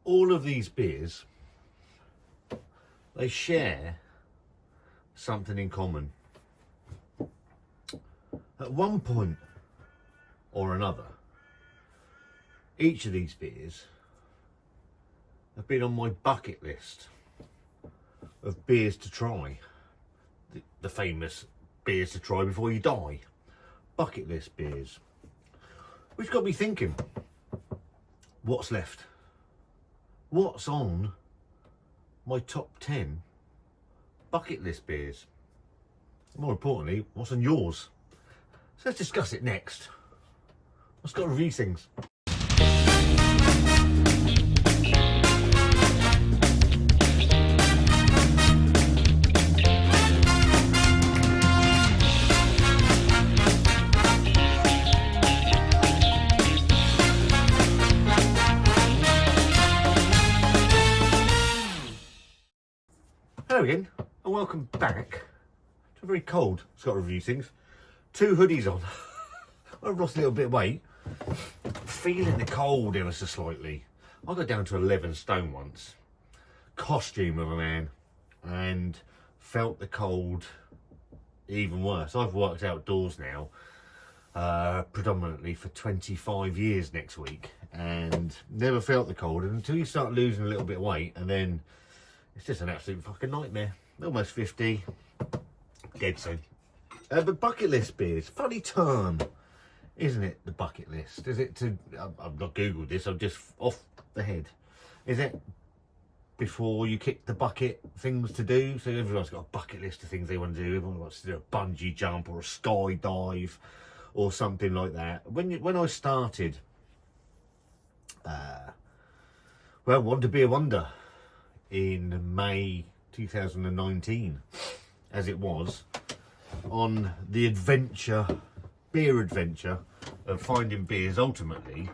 all of these beers, they share something in common. At one point or another, each of these beers have been on my bucket list of beers to try. The famous beers to try before you die. Bucket list beers. Which got me thinking, what's left? What's on my top 10 bucket list beers? More importantly, what's on yours? So let's discuss it next. Let's go review things. Hello again, and welcome back to a very cold Scott Review Things. 2 hoodies on. I've lost a little bit of weight. Feeling the cold ever so slightly. I got down to 11 stone once. Costume of a man. And felt the cold even worse. I've worked outdoors now, predominantly for 25 years next week. And never felt the cold until you start losing a little bit of weight, and then it's just an absolute fucking nightmare. Almost 50. Dead soon. But bucket list beers. Funny term, isn't it, the bucket list? Is it to... I've not Googled this, I'm just off the head. Is it before you kick the bucket things to do? So everyone's got a bucket list of things they want to do. Everyone wants to do a bungee jump or a skydive or something like that. When I started, well, Want to Be a Wonder in May 2019, as it was, on the beer adventure of finding beers. Ultimately,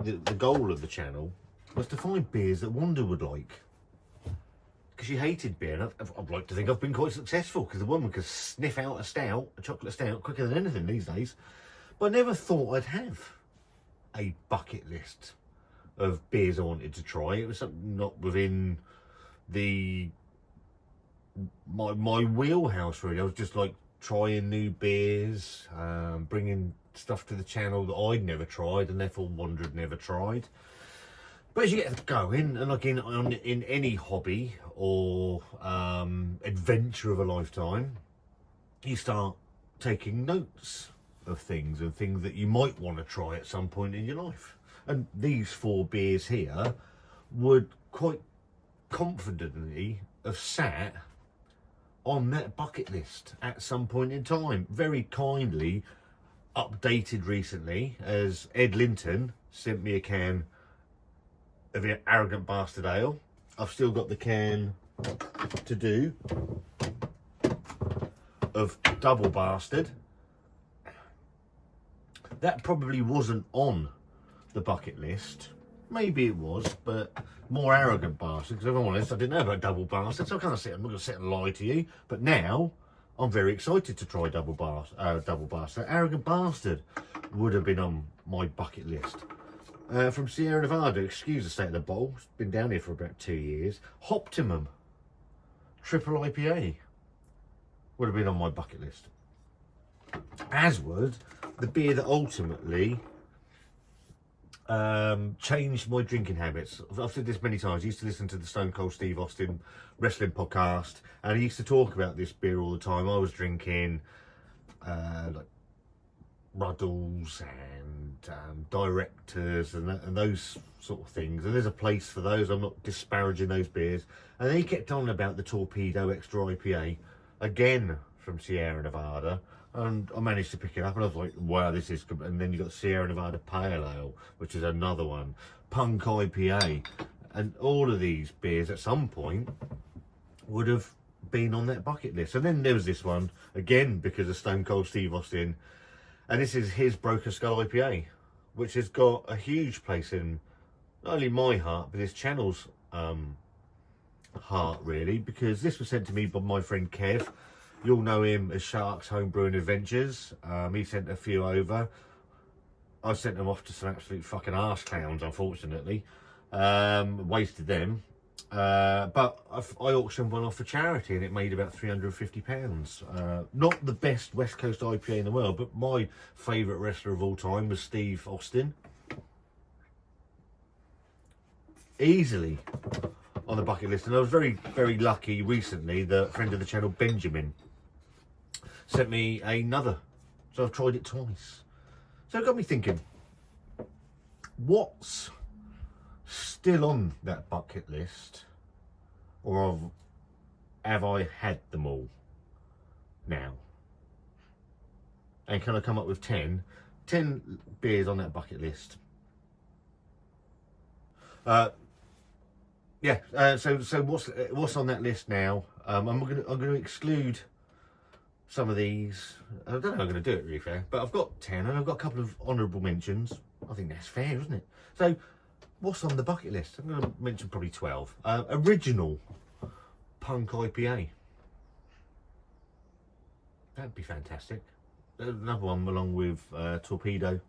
the goal of the channel was to find beers that Wanda would like, because she hated beer, and I'd like to think I've been quite successful, because the woman could sniff out a chocolate stout, quicker than anything these days. But I never thought I'd have a bucket list of beers I wanted to try. It was something not within my wheelhouse, really. I was just like trying new beers, bringing stuff to the channel that I'd never tried, and therefore Wanda had never tried. But as you get going, and like in any hobby or adventure of a lifetime, you start taking notes of things and things that you might want to try at some point in your life. And these 4 beers here would quite confidently have sat on that bucket list at some point in time. Very kindly updated recently, as Ed Linton sent me a can of the Arrogant Bastard Ale. I've still got the can to do of Double Bastard. That probably wasn't on the bucket list. Maybe it was, but more Arrogant Bastard, because if I'm honest, I didn't know about Double Bastard, so I'm not going to sit and lie to you. But now I'm very excited to try Double Bastard. Arrogant Bastard would have been on my bucket list. From Sierra Nevada, excuse the state of the bottle, it's been down here for about 2 years. Hoptimum Triple IPA would have been on my bucket list. As would the beer that ultimately changed my drinking habits. I've said this many times. I used to listen to the Stone Cold Steve Austin wrestling podcast, and he used to talk about this beer all the time. I was drinking like Ruddles and Directors and those sort of things, and there's a place for those. I'm not disparaging those beers. And then he kept on about the Torpedo Extra IPA, again from Sierra Nevada, and I managed to pick it up, and I was like, wow, this is good. And then you got Sierra Nevada Pale Ale, which is another one, Punk IPA, and all of these beers at some point would have been on that bucket list. And then there was this one, again, because of Stone Cold Steve Austin, and this is his Broken Skull IPA, which has got a huge place in not only my heart, but his channel's heart, really, because this was sent to me by my friend Kev. You'll know him as Shark's Homebrewing Adventures. He sent a few over. I sent them off to some absolute fucking arse clowns, unfortunately. Wasted them. But I auctioned one off for charity and it made about £350. Not the best West Coast IPA in the world, but my favourite wrestler of all time was Steve Austin. Easily on the bucket list. And I was very, very lucky recently, the friend of the channel, Benjamin, sent me another. So I've tried it twice. So it got me thinking, what's still on that bucket list, or have I had them all now? And can I come up with 10 beers on that bucket list? So what's on that list now? I'm gonna exclude some of these. I don't know how I'm gonna do it, really fair, but I've got 10 and I've got a couple of honourable mentions. I think that's fair, isn't it? So what's on the bucket list? I'm going to mention probably 12. Original Punk IPA. That'd be fantastic. Another one along with Torpedo.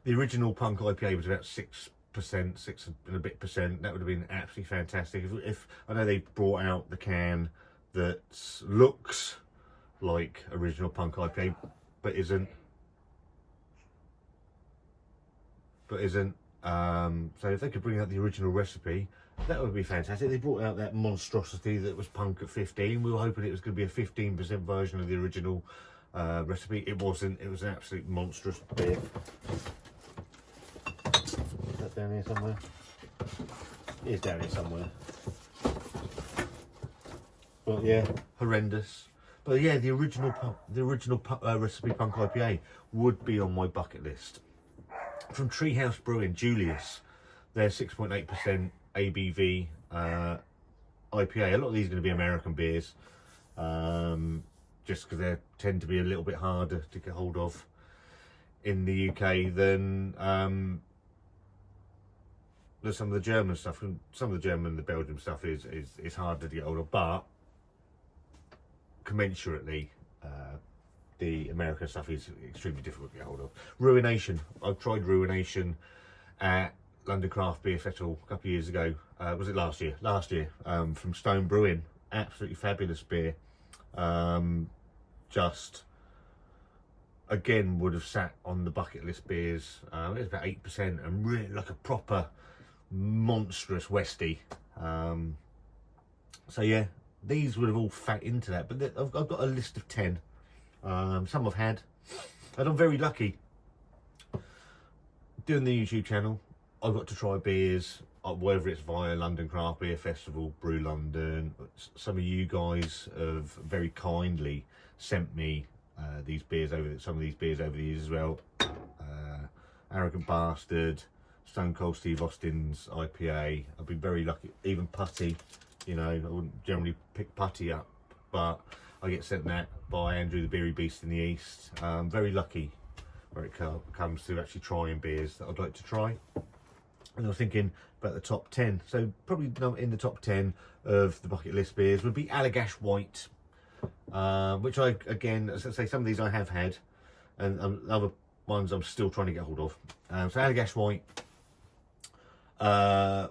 The original Punk IPA was about 6%, 6 and a bit percent. That would have been absolutely fantastic. If I know they brought out the can that looks like original Punk IPA, but isn't. So if they could bring out the original recipe, that would be fantastic. They brought out that monstrosity that was Punk at 15. We were hoping it was going to be a 15% version of the original recipe. It wasn't. It was an absolute monstrous beer. Is that down here somewhere? It is down here somewhere. But yeah, horrendous. But yeah, the original recipe Punk IPA would be on my bucket list. From Treehouse Brewing, Julius, their 6.8% ABV IPA. A lot of these are going to be American beers, just because they tend to be a little bit harder to get hold of in the UK than some of the German stuff. And some of the German and the Belgian stuff is harder to get hold of, but commensurately, the American stuff is extremely difficult to get hold of. Ruination. I've tried Ruination at London Craft Beer Festival a couple of years ago. Was it last year? Last year. From Stone Brewing. Absolutely fabulous beer. Just, again, would have sat on the bucket list beers. It was about 8% and really like a proper monstrous Westie. So yeah, these would have all fat into that. But I've got a list of 10. Some I've had, and I'm very lucky. Doing the YouTube channel, I got to try beers, whether it's via London Craft Beer Festival, Brew London. Some of you guys have very kindly sent me some of these beers over the years as well. Arrogant Bastard, Stone Cold Steve Austin's IPA. I've been very lucky. Even Putty, you know, I wouldn't generally pick Putty up, but I get sent that by Andrew the Beery Beast in the East. Very lucky where it comes to actually trying beers that I'd like to try. And I was thinking about the top 10. So probably in the top 10 of the bucket list beers would be Allagash White, which again, as I say, some of these I have had, and other ones I'm still trying to get hold of. So Allagash White,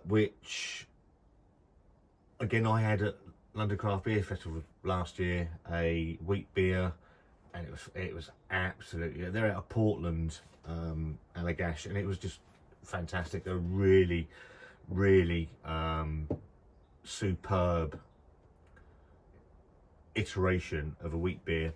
which again I had at London Craft Beer Festival last year, a wheat beer, and it was absolutely, they're out of Portland, Allagash, and it was just fantastic. A really superb iteration of a wheat beer.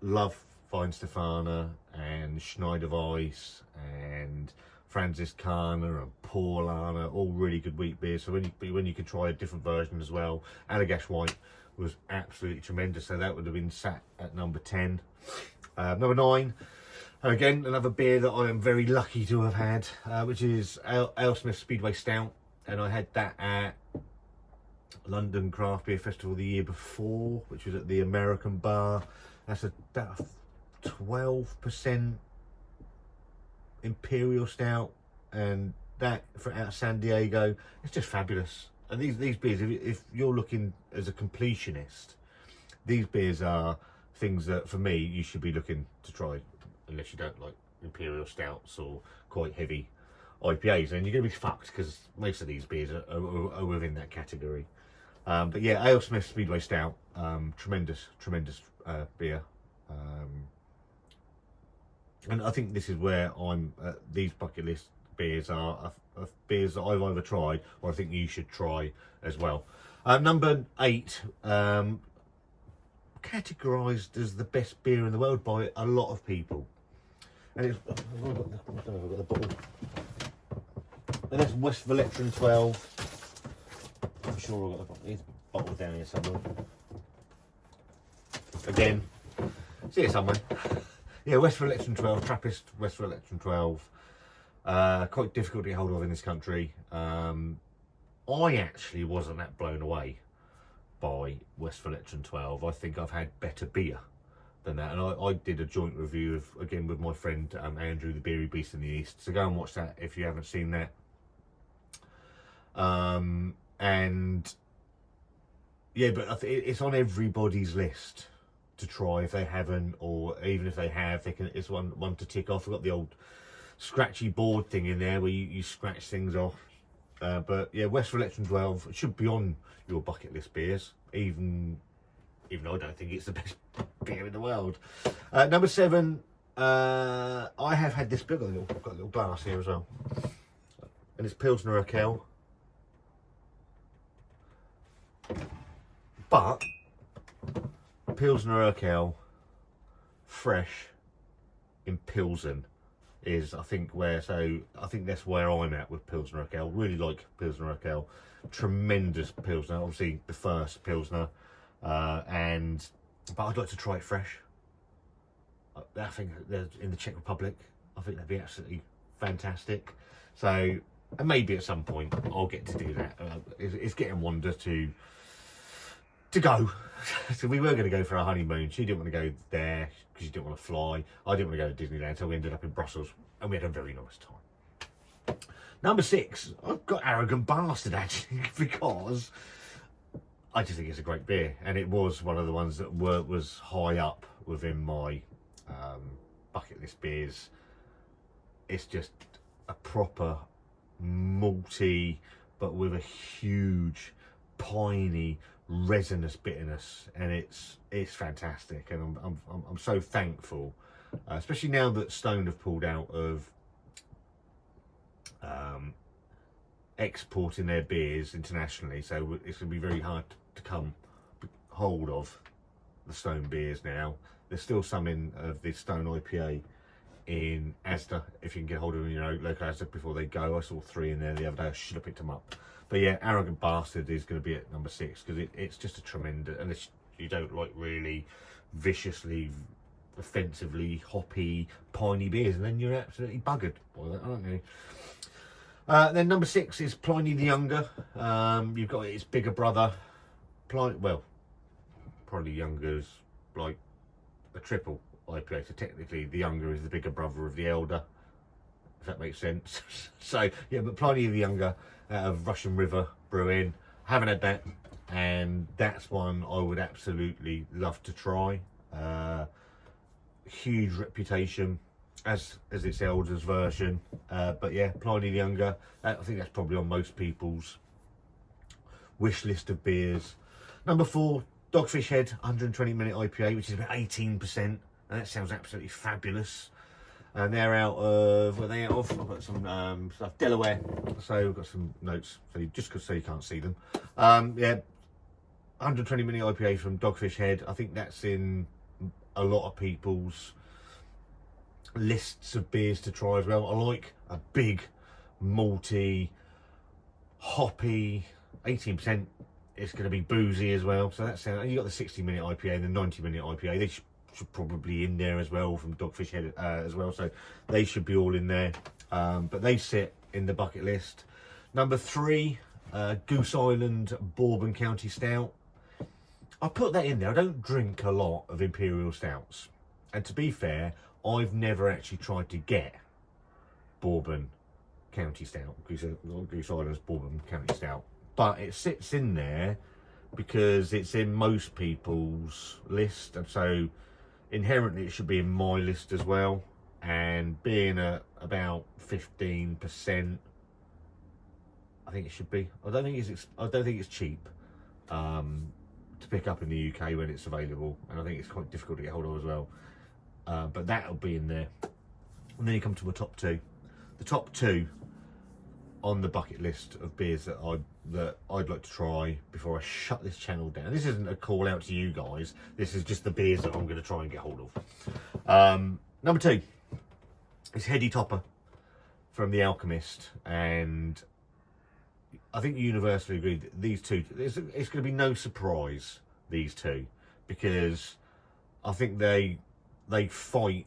Love Fine Stefana and Schneider Weiss and Francis Kana and Paulana, all really good wheat beers. So when you can try a different version as well, Allagash White was absolutely tremendous. So that would have been sat at number 10. Number 9, and again another beer that I am very lucky to have had, which is Alesmith Speedway Stout, and I had that at London Craft Beer Festival the year before, which was at the American Bar. That's a 12% Imperial Stout, and that out of San Diego. It's just fabulous. And these beers, if you're looking as a completionist, these beers are things that for me you should be looking to try, unless you don't like Imperial Stouts or quite heavy IPAs, and you're going to be fucked because most of these beers are within that category. But yeah, Alesmith Speedway Stout, tremendous beer. And I think this is where these bucket list beers are beers that I've either tried or I think you should try as well. Number 8, categorised as the best beer in the world by a lot of people. And it's, I don't know if I've got the bottle. And that's West Veletran 12. I'm sure I've got the bottle. There's a bottle down here somewhere. Again, see it somewhere. Yeah, West Veletran 12, Trappist West Veletran 12. Quite difficult to get hold of in this country. I actually wasn't that blown away by West Veletran 12. I think I've had better beer than that. And I did a joint review again with my friend Andrew, the Beery Beast in the East. So go and watch that if you haven't seen that. And yeah, but I think it's on everybody's list to try if they haven't, or even if they have, it's one to tick off. I've got the old scratchy board thing in there where you scratch things off. But yeah, West Veletran 12 should be on your bucket list beers, even though I don't think it's the best beer in the world. Number 7, I have had this beer. I've got a little glass here as well, and it's Pilsner Urquell. But Pilsner Urquell fresh in Pilsen is, I think that's where I'm at with Pilsner Urquell. Really like Pilsner Urquell. Tremendous Pilsner, obviously the first Pilsner, but I'd like to try it fresh. I think in the Czech Republic, I think that'd be absolutely fantastic. So, and maybe at some point I'll get to do that. It's getting Wanda to go. So we were going to go for our honeymoon. She didn't want to go there because she didn't want to fly. I didn't want to go to Disneyland, so we ended up in Brussels and we had a very nice time. Number 6, I've got Arrogant Bastard actually, because I just think it's a great beer, and it was one of the ones that was high up within my bucket list beers. It's just a proper malty, but with a huge piney resinous bitterness, and it's fantastic, and I'm so thankful, especially now that Stone have pulled out of exporting their beers internationally, so it's going to be very hard to come hold of the Stone beers now. There's still some in of the Stone IPA in Asda, if you can get hold of them, local Asda before they go. I saw 3 in there the other day. I should have picked them up. But yeah, Arrogant Bastard is going to be at number 6 because it's just a tremendous, unless you don't like really viciously, offensively hoppy, piney beers, and then you're absolutely buggered by that, aren't you? Then number 6 is Pliny the Younger. You've got its bigger brother, Pliny. Well, probably Younger is like a triple IPA, so technically the Younger is the bigger brother of the Elder, if that makes sense. So yeah, but Pliny the Younger out of Russian River Brewing, haven't had that, and that's one I would absolutely love to try. Huge reputation as its Elder's version, but yeah, Pliny the Younger, I think that's probably on most people's wish list of beers. Number 4, Dogfish Head 120-minute IPA, which is about 18%, and that sounds absolutely fabulous. And they're out of, where are they out of? I've got some stuff, Delaware, so I've got some notes, so you can't see them. Yeah, 120-minute IPA from Dogfish Head. I think that's in a lot of people's lists of beers to try as well. I like a big, malty, hoppy, 18%. It's going to be boozy as well. So that's, you got the 60-minute IPA and the 90-minute IPA. They should probably in there as well from Dogfish Head as well. So they should be all in there. But they sit in the bucket list. Number 3, Goose Island Bourbon County Stout. I put that in there. I don't drink a lot of Imperial Stouts. And to be fair, I've never actually tried to get Bourbon County Stout. Goose Island's Bourbon County Stout. But it sits in there because it's in most people's list. And so inherently it should be in my list as well. and being at about 15%, I think it should be. I don't think it's cheap to pick up in the UK when it's available, and I think it's quite difficult to get hold of as well. But that'll be in there. And then you come to my top two. The top two on the bucket list of beers that I'd like to try before I shut this channel down. This isn't a call out to you guys. This is just the beers that I'm going to try and get hold of. Number two is Heady Topper from the Alchemist, and I think universally agreed that these two, it's going to be no surprise, these two, because I think they fight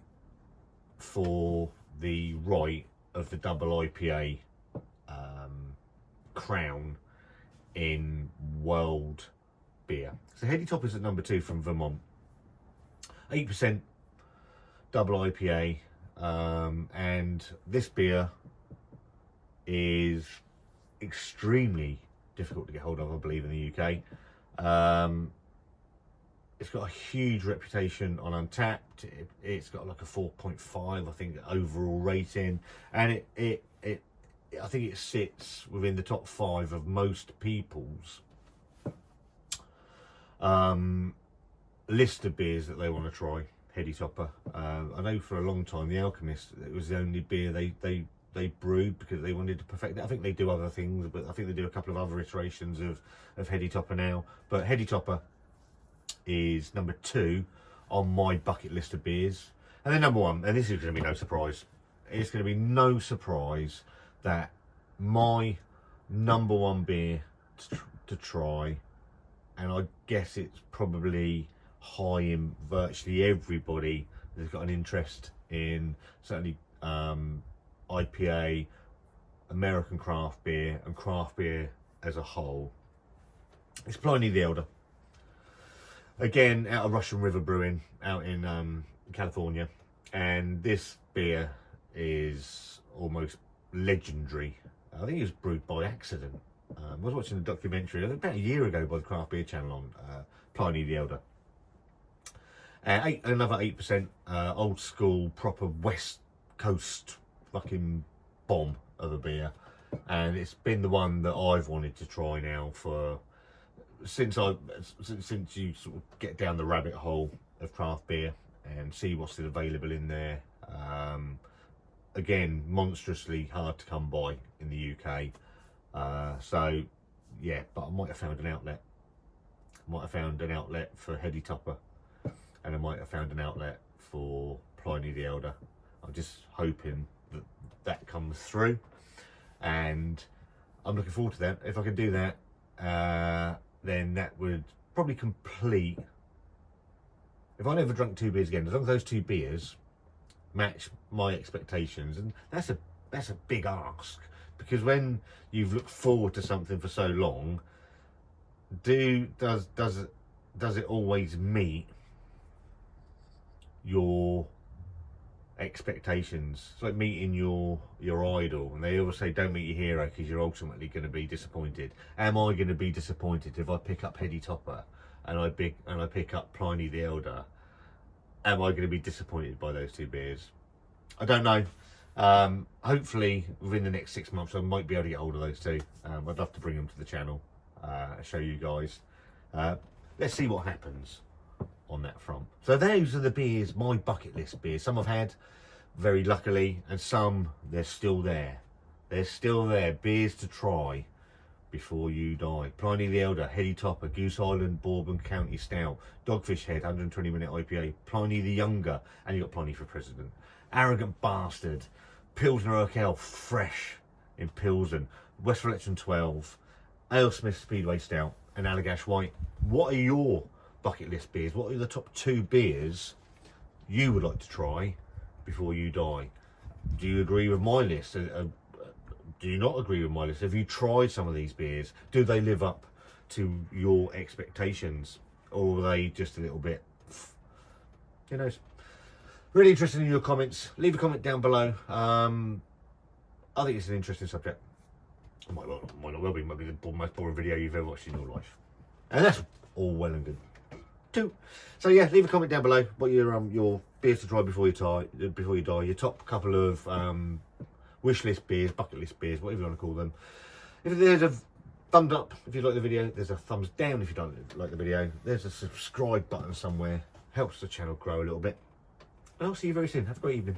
for the right of the double IPA crown in world beer. So Heady Topper's at number two from Vermont, 8% double IPA, and this beer is extremely difficult to get hold of, I believe, in the UK. It's got a huge reputation on Untapped. It's got like a 4.5, I think, overall rating, and I think it sits within the top 5 of most people's list of beers that they want to try. Heady Topper. I know for a long time the Alchemist, it was the only beer they brewed because they wanted to perfect it. I think they do other things, but I think they do a couple of other iterations of Heady Topper now. But Heady Topper is number 2 on my bucket list of beers. And then number 1, and this is going to be no surprise, it's going to be no surprise that my number 1 beer to try, and I guess it's probably high in virtually everybody that's got an interest in certainly IPA, American craft beer, and craft beer as a whole. It's Pliny the Elder. Again, out of Russian River Brewing, out in California. And this beer is almost legendary. I think it was brewed by accident. I was watching a documentary about a year ago by the Craft Beer Channel on Pliny the Elder. Another 8% old school, proper West Coast fucking bomb of a beer. And it's been the one that I've wanted to try now for since you sort of get down the rabbit hole of craft beer and see what's still available in there. Again, monstrously hard to come by in the UK. So yeah, but I might have found an outlet. Might have found an outlet for Heady Topper, and I might have found an outlet for Pliny the Elder. I'm just hoping that comes through, and I'm looking forward to that. If I can do that, then that would probably complete. If I never drunk 2 beers again, as long as those 2 beers match my expectations, and that's a big ask, because when you've looked forward to something for so long, does it always meet your expectations? It's like meeting your idol, and they always say don't meet your hero because you're ultimately going to be disappointed. Am I going to be disappointed if I pick up Heady Topper and I pick up Pliny the Elder? Am I going to be disappointed by those 2 beers? I don't know. Hopefully within the next 6 months I might be able to get hold of those 2. I'd love to bring them to the channel, show you guys. Let's see what happens on that front. So those are the beers, my bucket list beers. Some I've had, very luckily, and some they're still there. They're still there, beers to try before you die. Pliny the Elder, Heady Topper, Goose Island Bourbon County Stout, Dogfish Head 120-minute IPA, Pliny the Younger, and you got Pliny for President, Arrogant Bastard, Pilsner Urquell Fresh in Pilsen, West Electron 12, Alesmith Speedway Stout, and Allagash White. What are your bucket list beers? What are the top 2 beers you would like to try before you die? Do you agree with my list? Do you not agree with my list? Have you tried some of these beers? Do they live up to your expectations, or are they just a little bit, who knows? Really interested in your comments. Leave a comment down below. I think it's an interesting subject. Might not well be. Might be the most boring video you've ever watched in your life, and that's all well and good. Toot. So yeah, leave a comment down below what your beers to try before you die. Your top couple of wish list beers, bucket list beers, whatever you want to call them. If there's a thumbs up if you like the video, there's a thumbs down if you don't like the video. There's a subscribe button somewhere. Helps the channel grow a little bit. And I'll see you very soon. Have a great evening.